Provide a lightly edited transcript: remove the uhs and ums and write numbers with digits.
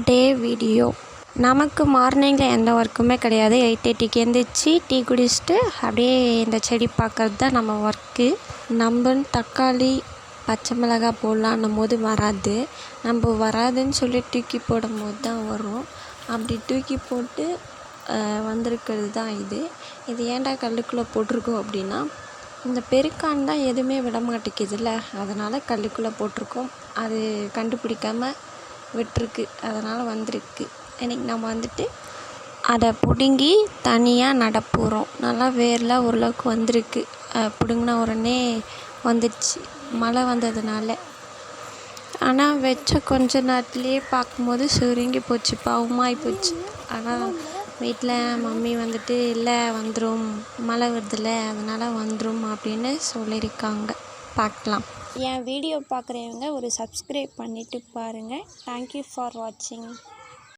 Day video. நமக்கு மார்னிங்கில் எந்த ஒர்க்குமே கிடையாது. 8:30க்கு எழுந்திரிச்சி டீ குடிச்சிட்டு அப்படியே இந்த செடி பார்க்குறது தான் நம்ம ஒர்க்கு. நம்ம தக்காளி பச்சை மிளகாய் போடலான்னும் போது வராது. நம்ம வராதுன்னு சொல்லி தூக்கி போடும் போது தான் வரும். அப்படி தூக்கி போட்டு வந்திருக்கிறது தான் இது ஏன்டா கல்லுக்குள்ளே போட்டிருக்கோம் அப்படின்னா, இந்த பெருக்கான் தான் எதுவுமே விட மாட்டேங்குதுல்ல, அதனால் கல்லுக்குள்ளே போட்டிருக்கோம். அது கண்டுபிடிக்காமல் விட்டுருக்கு, அதனால் வந்திருக்கு. இன்றைக்கி நம்ம அதை பிடுங்கி தனியாக நட போகிறோம். நல்லா வேர்லாம் ஓரளவுக்கு வந்திருக்கு. பிடுங்கின உடனே வந்துடுச்சு மழை வந்ததுனால. ஆனால் வச்ச கொஞ்ச நேரத்துலேயே பார்க்கும்போது சுருங்கி போச்சு, பாவமாகி போச்சு. ஆனால் வீட்டில் மம்மி இல்லை வந்துடும், மழை வருதில்ல அதனால் வந்துடும் அப்படின்னு சொல்லியிருக்காங்க. பார்க்கலாம். என் வீடியோ பார்க்குறவங்க ஒரு சப்ஸ்கிரைப் பண்ணிவிட்டு பாருங்கள். தேங்க்யூ ஃபார் வாட்சிங்.